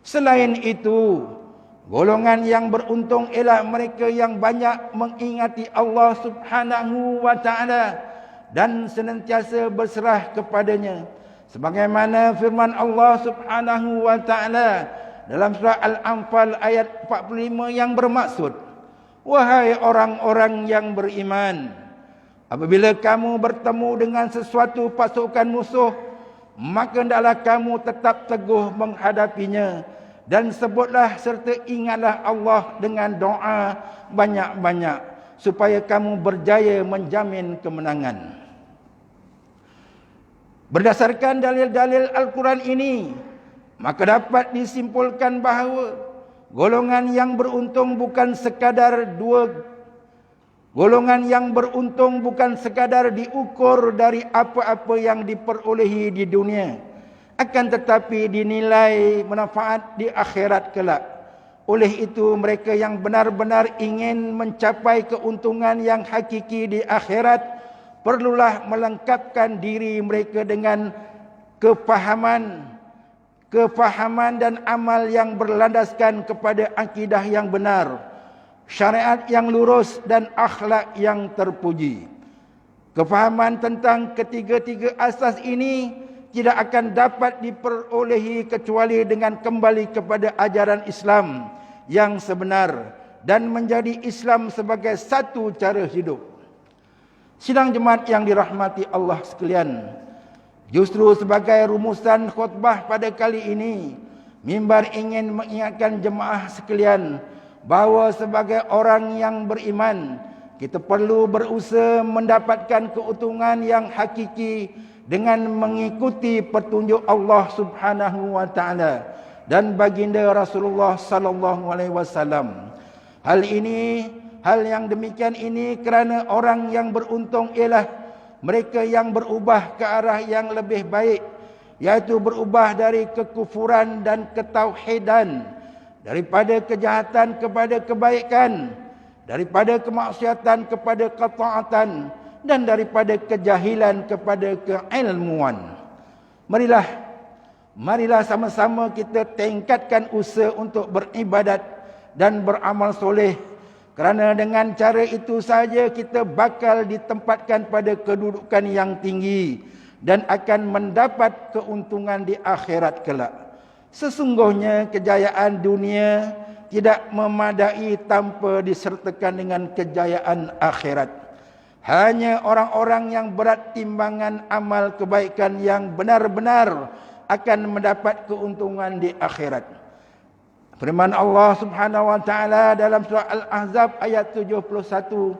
Selain itu, golongan yang beruntung ialah mereka yang banyak mengingati Allah Subhanahu wa taala dan senantiasa berserah kepadanya. Sebagaimana firman Allah Subhanahu wa taala dalam surah Al-Anfal ayat 45 yang bermaksud, wahai orang-orang yang beriman, apabila kamu bertemu dengan sesuatu pasukan musuh, maka hendaklah kamu tetap teguh menghadapinya, dan sebutlah serta ingatlah Allah dengan doa banyak-banyak, supaya kamu berjaya menjamin kemenangan. Berdasarkan dalil-dalil Al-Quran ini, maka dapat disimpulkan bahawa golongan yang beruntung bukan sekadar diukur dari apa-apa yang diperolehi di dunia, akan tetapi dinilai manfaat di akhirat kelak. Oleh itu, mereka yang benar-benar ingin mencapai keuntungan yang hakiki di akhirat, perlulah melengkapkan diri mereka dengan kefahaman dan amal yang berlandaskan kepada akidah yang benar, syariat yang lurus dan akhlak yang terpuji. Kefahaman tentang ketiga-tiga asas ini tidak akan dapat diperolehi kecuali dengan kembali kepada ajaran Islam yang sebenar dan menjadi Islam sebagai satu cara hidup. Sidang jemaat yang dirahmati Allah sekalian, justru sebagai rumusan khutbah pada kali ini, mimbar ingin mengingatkan jemaah sekalian bahawa sebagai orang yang beriman, kita perlu berusaha mendapatkan keuntungan yang hakiki dengan mengikuti petunjuk Allah Subhanahu wa taala dan baginda Rasulullah sallallahu alaihi wasallam. Hal yang demikian ini kerana orang yang beruntung ialah mereka yang berubah ke arah yang lebih baik, yaitu berubah dari kekufuran dan ketauhidan, daripada kejahatan kepada kebaikan, daripada kemaksiatan kepada ketaatan, dan daripada kejahilan kepada keilmuan. Marilah sama-sama kita tingkatkan usaha untuk beribadat dan beramal soleh, kerana dengan cara itu saja kita bakal ditempatkan pada kedudukan yang tinggi dan akan mendapat keuntungan di akhirat kelak. Sesungguhnya kejayaan dunia tidak memadai tanpa disertakan dengan kejayaan akhirat. Hanya orang-orang yang berat timbangan amal kebaikan yang benar-benar akan mendapat keuntungan di akhirat. Firman Allah Subhanahu wa taala dalam surah Al-Ahzab ayat 71,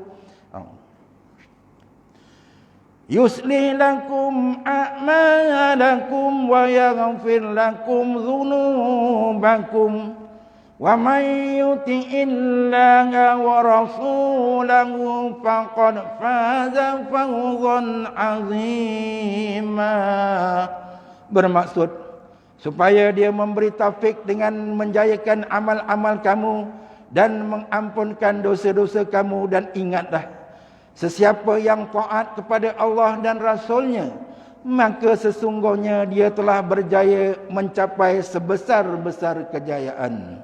yuslih lakum a'malakum wa yaghfir lakum dzunubakum wa may yuti'illaha wa rasulahu faqad faza fawzan 'azima. Bermaksud supaya dia memberi taufik dengan menjayakan amal-amal kamu dan mengampunkan dosa-dosa kamu. Dan ingatlah, sesiapa yang taat kepada Allah dan Rasulnya, maka sesungguhnya dia telah berjaya mencapai sebesar-besar kejayaan.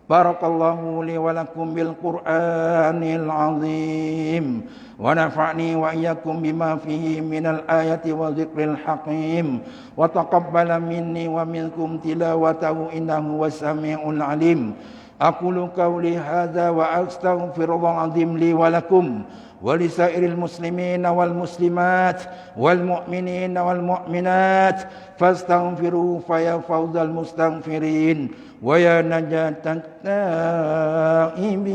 Barakallahu li wa lakum bil Qur'anil azim wa nafa'ni wa iyyakum bima fihi minal ayati wa dzikril hakim wa taqabbala minni wa minkum tilawatahu innahu was-sami'ul alim. Aqulu qawli hadza wa astaghfirullahal azim li wa lakum wa lisairil muslimina wal muslimat wal mu'minina wal mu'minat fastaghfiru fa ya fawzal mustaghfirin wa ya najatan taibin.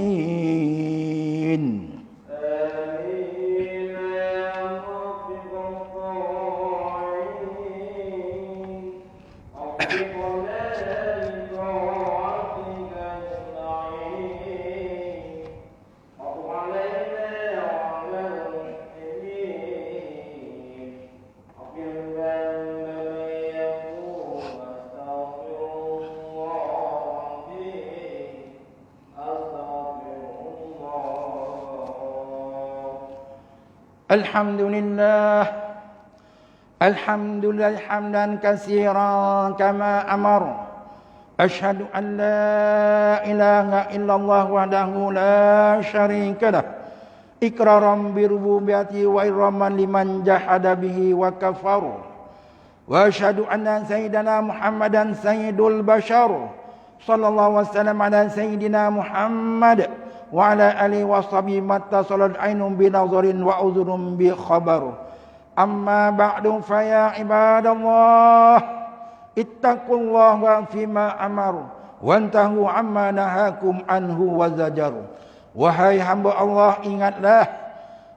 Alhamdulillah hamdan katsiran kama amar Asyhadu an la ilaha illallah wahdahu la syarika lah. Iqraram bi rububiyyati wa iraman liman jahada bihi wa kafaru. Wa asyhadu anna sayyidana Muhammadan sayyidul bashar. Sallallahu wasallam ala sayyidina Muhammad wa ala alihi wa sahbihi mattasalat ainun bi nazarin wa uzrun bi khabar. Amma ba'du fa ya ibadallah ittaqullaha fima amaru wantahu amma nahakum anhu wa zajaru. Wahai hamba Allah, ingatlah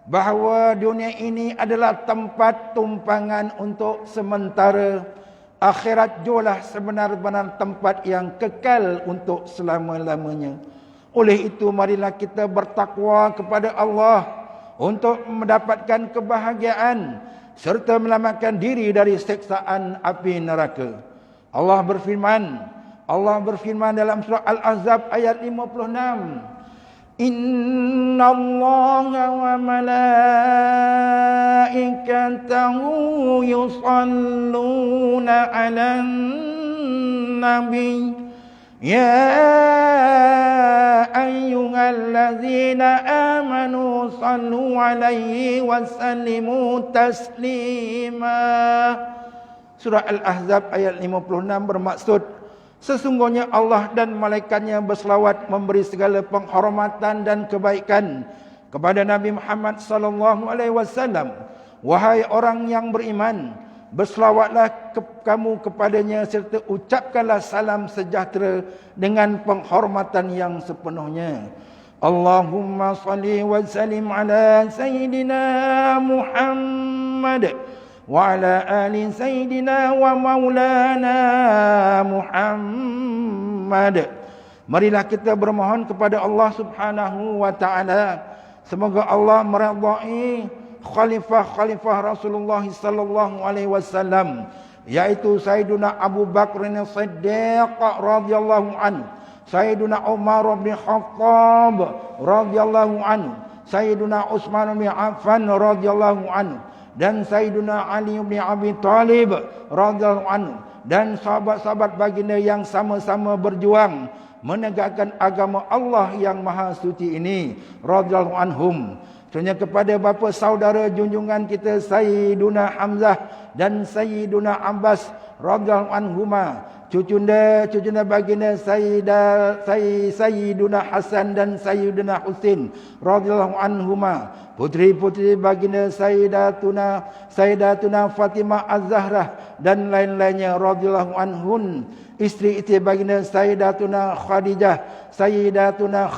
bahawa dunia ini adalah tempat tumpangan untuk sementara. Akhirat jualah sebenar-benar tempat yang kekal untuk selama-lamanya. Oleh itu marilah kita bertakwa kepada Allah untuk mendapatkan kebahagiaan serta menyelamatkan diri dari siksaan api neraka. Allah berfirman dalam surah Al-Ahzab ayat 56. Innallaha wa malaikatahu yusalluna 'alan nabi. Ya ayyuhallazina amanu sallu 'alaihi wa sallimu taslima. Surah Al-Ahzab ayat 56 bermaksud, sesungguhnya Allah dan malaikatnya berselawat memberi segala penghormatan dan kebaikan kepada Nabi Muhammad sallallahu alaihi wasallam. Wahai orang yang beriman, berselawatlah kamu kepadanya serta ucapkanlah salam sejahtera dengan penghormatan yang sepenuhnya. Allahumma salli wa sallim ala sayyidina Muhammad wa ala ali sayyidina wa maulana Muhammad. Marilah kita bermohon kepada Allah Subhanahu wa taala, semoga Allah meridai khalifah Rasulullah sallallahu alaihi wasallam, yaitu Sayyiduna Abu Bakr As-Siddiq radhiyallahu anhu, Sayyiduna Umar bin Khattab radhiyallahu anhu, Sayyiduna Utsman bin Affan radhiyallahu anhu, dan Sayyiduna Ali bin Abi Thalib radhiyallahu anhu, dan sahabat-sahabat baginda yang sama-sama berjuang menegakkan agama Allah yang maha suci ini radhiyallahu anhum. Sebenarnya kepada bapa saudara junjungan kita Sayyiduna Hamzah dan Sayyiduna Abbas radhiyallahu anhuma, cucunda baginda Sayyiduna Hasan dan Sayyiduna Husain radhiyallahu anhuma, putri-putri baginda Sayyidatuna Fatimah Az-Zahrah dan lain-lainnya radhiyallahu anhun, isteri-isteri baginda Sayyidatuna Khadijah, Sayyidatuna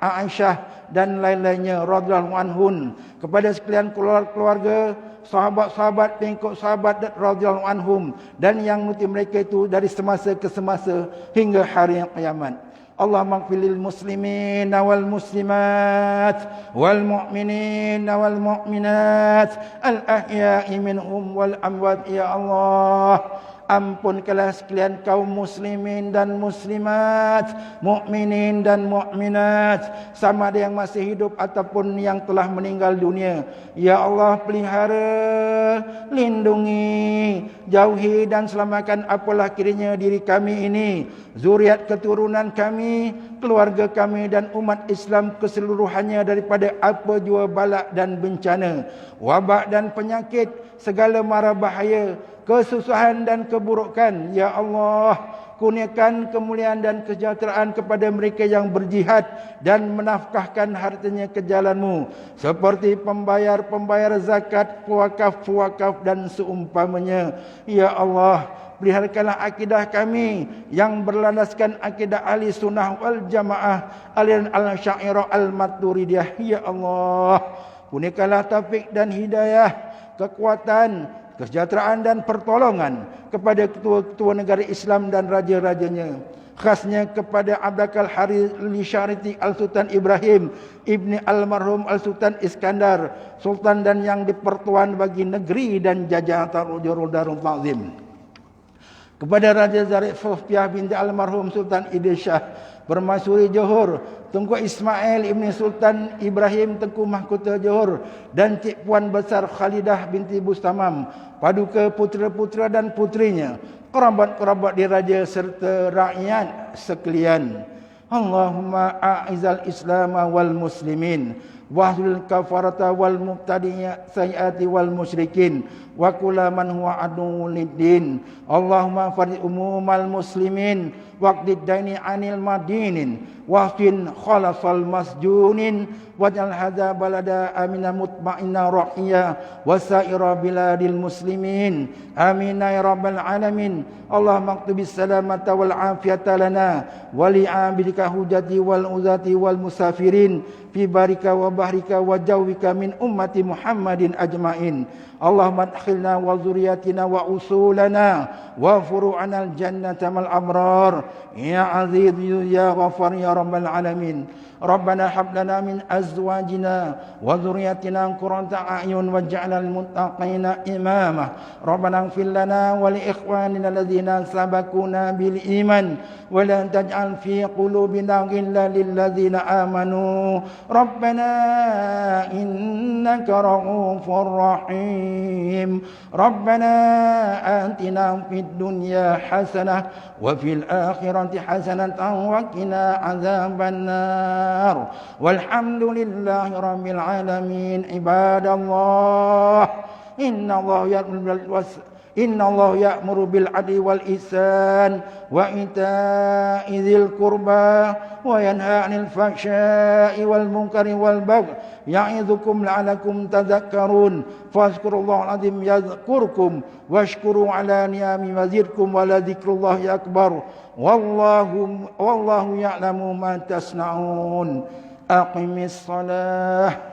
Aisyah dan lain-lainnya radhiyallahu anhun, kepada sekalian keluarga, sahabat-sahabat, pengikut sahabat radhiyallahu anhum, dan yang mengikuti mereka itu dari semasa ke semasa hingga hari kiamat. Allahumma ighfir lil muslimin wal muslimat wal mu'minin wal mu'minat al ahya'i minhum wal amwat. Ya Allah, ampunkanlah sekalian kaum muslimin dan muslimat, mukminin dan mukminat, sama ada yang masih hidup ataupun yang telah meninggal dunia. Ya Allah, pelihara, lindungi, jauhi dan selamatkan apalah kiranya diri kami ini, zuriat keturunan kami, keluarga kami dan umat Islam keseluruhannya daripada apa jua balak dan bencana, wabak dan penyakit, segala mara bahaya, kesusahan dan keburukan. Ya Allah, kurniakan kemuliaan dan kesejahteraan kepada mereka yang berjihad dan menafkahkan hartanya ke jalan-Mu, seperti pembayar zakat, wakaf dan seumpamanya. Ya Allah, peliharakanlah akidah kami yang berlandaskan akidah ahli sunnah wal jamaah, aliran al-syairah al-maturidiyah. Ya Allah, kurniakanlah taufik dan hidayah, kekuatan, kesejahteraan dan pertolongan kepada ketua-ketua negara Islam dan raja-rajanya, khasnya kepada Abdul Harith Syariti Al-Sultan Ibrahim Ibni Almarhum Al-Sultan Iskandar, Sultan dan yang dipertuan bagi negeri dan jajahan Darul Ta'zim. kepada Raja Zarif Sofiah binti almarhum Sultan Idris Shah Permaisuri Johor, Tunku Ismail Ibni Sultan Ibrahim Tengku Mahkota Johor, dan Cik Puan Besar Khalidah binti Bustamam, paduka putera-putera dan putrinya, kerabat-kerabat diraja serta rakyat sekalian. Allahumma a'izal Islam wal muslimin wahlul kafarata wal mubtadi'at sayyati wal musyrikin wa kulla man huwa aduwwul lid-din. Allahumma farij umumal muslimin waqdid daini 'anil madinin wahsin khalasal masjunin waj'al hadza balada amina mutma'inna rahiya wa sa'ira biladil muslimin amin ya rabbal alamin. Allahumma aktubis salamata wal afiyata lana wa li'abidika hujati wal uzati wal musafirin fi barika wa bahrika wa jawika min ummati Muhammadin ajmain. Allahumma adkhilna wa zuriyatina wa usulana wa furu'ana al-jannata mal abrar ya aziz ya ghafar ya rabbal alamin. Rabbana hab lana min azwajina wa dhurriyyatina qurrata a'yun waj'alna lil muttaqina imama. Rabbana ighfir lana wa li ikhwanina alladhina sabaquna bil iman wa la taj'al fi qulubina ghillan lil ladzina amanu. Rabbana innaka ra'ufur rahim. Rabbana atina fid dunya hasanah wa fil akhirati hasanatan wa qina adzabannar. Walhamdulillahi rabbil alamin. Ibadallah, Inna Allah ya'muru bil adli wal ihsan wa ita'i dzil qurba wa yanha 'anil fahsya'i wal munkari wal baghi ya'idzukum la'allakum tadhakkarun. Fazkurullahal azim yadhkurkum washkuru 'ala ni'ami yazidkum wa la dzikrullahi akbar. Wallahu ya'lamu ma tasna'un. Aqimis shalah.